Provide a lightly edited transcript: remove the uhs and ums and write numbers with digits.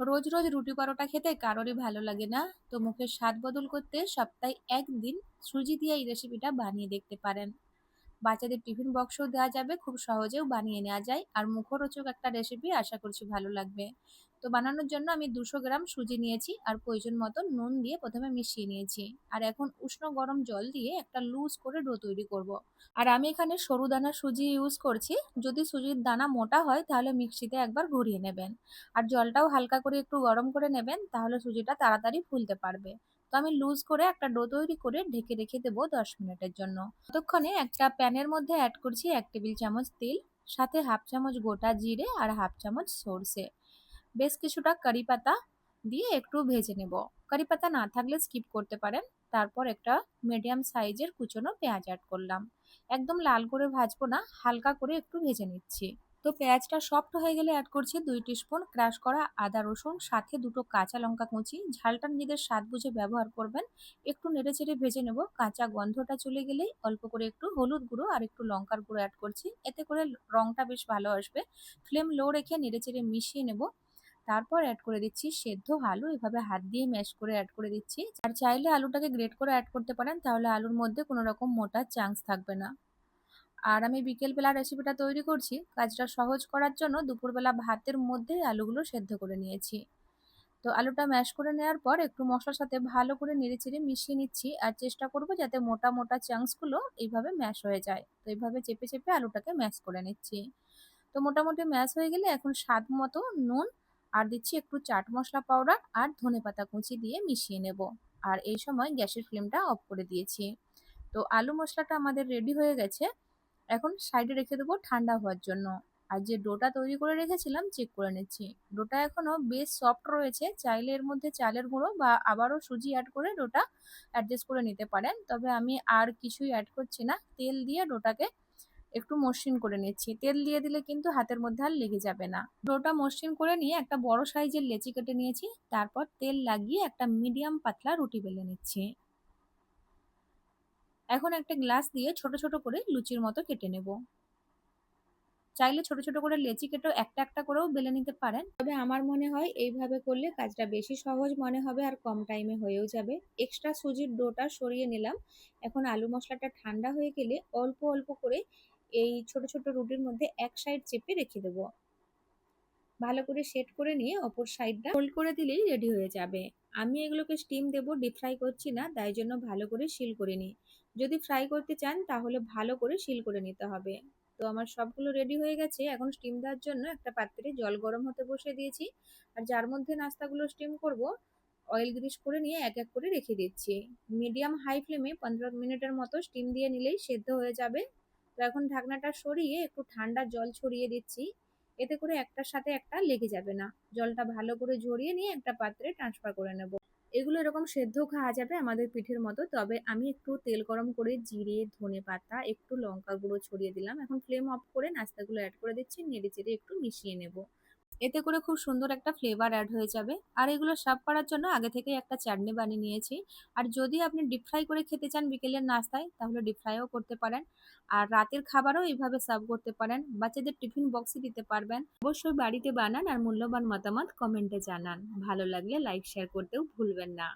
রোজ রোজ রুটি পরোটা খেতে কারোরই ভালো লাগে না। তো মুখের স্বাদ বদল করতে সপ্তাহে একদিন সুজি দিয়ে এই রেসিপিটা বানিয়ে দেখতে পারেন। বাচ্চাদের টিফিন বক্সও দেওয়া যাবে, খুব সহজেও বানিয়ে নেওয়া যায়, আর মুখরোচক একটা রেসিপি, আশা করছি ভালো লাগবে। তো বানানোর জন্য আমি 200 গ্রাম সুজি নিয়েছি আর প্রয়োজন মতো নুন দিয়ে প্রথমে মিশিয়ে নিয়েছি। আর এখন উষ্ণ গরম জল দিয়ে একটা লুজ করে ডো তৈরি করব। আর আমি এখানে সরু দানা সুজি ইউজ করছি। যদি সুজির দানা মোটা হয় তাহলে মিক্সিতে একবার ঘুরিয়ে নেবেন। আর জলটাও হালকা করে একটু গরম করে নেবেন, তাহলে সুজিটা তাড়াতাড়ি ফুলতে পারবে। তো আমি লুজ করে একটা ডো তৈরি করে ঢেকে রেখে দেবো 10 মিনিটের জন্য। ততক্ষণে একটা প্যানের মধ্যে অ্যাড করছি 1 টেবিল চামচ তেল, সাথে হাফ চামচ গোটা জিরে আর হাফ চামচ সর্ষে, বেশ কিছুটা কারি পাতা দিয়ে একটু ভেজে নেব। কারি পাতা না থাকলে স্কিপ করতে পারেন। তারপর একটা মিডিয়াম সাইজের কুচনো পেঁয়াজ অ্যাড করলাম। একদম লাল করে ভাজবো না, হালকা করে একটু ভেজে নিচ্ছি। তো পেঁয়াজটা সফট হয়ে গেলে অ্যাড করছি 2 টিস্পুন ক্রাশ করা আদা রসুন, সাথে দুটো কাঁচা লঙ্কা কুচি। ঝালটা নিজেদের স্বাদ বুঝে ব্যবহার করবেন। একটু নেড়েচেড়ে ভেজে নেব। কাঁচা গন্ধটা চলে গেলেই অল্প করে একটু হলুদ গুঁড়ো আর একটু লঙ্কার গুঁড়ো অ্যাড করছি, এতে করে রংটা বেশ ভালো আসবে। ফ্লেম লো রেখে নেড়েচেড়ে মিশিয়ে নেব। তারপর অ্যাড করে দিচ্ছি সেদ্ধ আলু, এভাবে হাত দিয়ে ম্যাশ করে অ্যাড করে দিচ্ছি। আর চাইলে আলুটাকে গ্রেট করে অ্যাড করতে পারেন, তাহলে আলুর মধ্যে কোনো রকম মোটা চান্স থাকবে না। আর আমি বিকেলবেলা রেসিপিটা তৈরি করছি, কাজটা সহজ করার জন্য দুপুরবেলা ভাতের মধ্যেই আলুগুলো সেদ্ধ করে নিয়েছি। তো আলুটা ম্যাশ করে নেওয়ার পর একটু মশলার সাথে ভালো করে নেড়েচেড়ে মিশিয়ে নিচ্ছি, আর চেষ্টা করব যাতে মোটা মোটা চাংসগুলো এইভাবে ম্যাশ হয়ে যায়। তো এইভাবে চেপে চেপে আলুটাকে ম্যাশ করে নিচ্ছি। তো মোটামুটি ম্যাশ হয়ে গেলে এখন স্বাদ মতো নুন আর দিচ্ছি একটু চাট মশলা পাউডার আর ধনেপাতা কুচি দিয়ে মিশিয়ে নেব। আর এই সময় গ্যাসের ফ্লেমটা অফ করে দিয়েছি। তো আলু মশলাটা আমাদের রেডি হয়ে গেছে। এখন সাইডে রেখে দেবো ঠান্ডা হওয়ার জন্য। আর যে ডোটা তৈরি করে রেখেছিলাম চেক করে নিচ্ছি। ডোটা এখনো বেশ সফট রয়েছে, চাইলে এর মধ্যে চালের গুঁড়ো বা আবারও সুজি অ্যাড করে ডোটা অ্যাডজাস্ট করে নিতে পারেন। তবে আমি আর কিছুই অ্যাড করছি না, তেল দিয়ে ডোটাকে একটু মসৃণ করে নিচ্ছি। তেল দিয়ে দিলে কিন্তু হাতের মধ্যে আর লেগে যাবে না। ডোটা মসৃণ করে নিয়ে একটা বড় সাইজের লেচি কেটে নিয়েছি। তারপর তেল লাগিয়ে একটা মিডিয়াম পাতলা রুটি বেলে নিচ্ছি। এখন একটা গ্লাস দিয়ে ছোট ছোট করে লুচির মতো কেটে নেব। চাইলে ছোট ছোট করে লেচি কেটেও একটা একটা করেও বেলে নিতে পারেন, তবে আমার মনে হয় এইভাবে করলে কাজটা বেশি সহজ মনে হবে আর কম টাইমে হয়েও যাবে। এক্সট্রা সুজির ডোটা সরিয়ে নিলাম। এখন আলু মশলাটা ঠান্ডা হয়ে গেলে অল্প অল্প করে এই ছোট ছোট রুটির মধ্যে এক সাইড চেপে রেখে দেবো। ভালো করে সেট করে নিয়ে অপর সাইডটা ফোল্ড করে দিলেই রেডি হয়ে যাবে। আমি এগুলোকে স্টিম দেবো, ডিপ ফ্রাই করছি না, তাই জন্য ভালো করে সিল করে নিই। যদি ফ্রাই করতে চান তাহলে ভালো করে সিল করে নিতে হবে। তো আমার সবগুলো রেডি হয়ে গেছে। এখন স্টিম দেওয়ার জন্য একটা পাত্রে জল গরম হতে বসিয়ে দিয়েছি। আর যার মধ্যে নাস্তাগুলো স্টিম করব, অয়েল গ্রিস করে নিয়ে এক এক করে রেখে দিচ্ছি। মিডিয়াম হাই ফ্লেমে 15 মিনিটের মতো স্টিম দিয়ে নিলেই সেদ্ধ হয়ে যাবে। তো এখন ঢাকনাটা সরিয়ে একটু ঠান্ডা জল ছড়িয়ে দিচ্ছি, এতে করে একটার সাথে একটা লেগে যাবে না। জলটা ভালো করে ঝরিয়ে নিয়ে একটা পাত্রে ট্রান্সফার করে নেব। এগুলো এরকম সেদ্ধ খাওয়া যাবে আমাদের পিঠের মতো, তবে আমি একটু তেল গরম করে জিরে, ধনেপাতা, একটু লঙ্কা গুঁড়ো ছড়িয়ে দিলাম। এখন ফ্লেম অফ করে নাস্তাগুলো অ্যাড করে দিচ্ছি, নেড়ে চেড়ে একটু মিশিয়ে নেব। এতে করে খুব সুন্দর একটা ফ্লেভার অ্যাড হয়ে যাবে। আর এগুলো সার্ভ করার জন্য আগে থেকেই একটা চাটনি বানিয়ে নিয়েছি। আর যদি আপনি ডিপ ফ্রাই করে খেতে চান বিকেলের নাস্তায়, তাহলে ডিপ ফ্রাইও করতে পারেন। আর রাতের খাবারও এইভাবে সার্ভ করতে পারেন, বাচ্চাদের টিফিন বক্সে দিতে পারবেন। অবশ্যই বাড়িতে বানান আর মূল্যবান মতামত কমেন্টে জানান। ভালো লাগলে লাইক শেয়ার করতেও ভুলবেন না।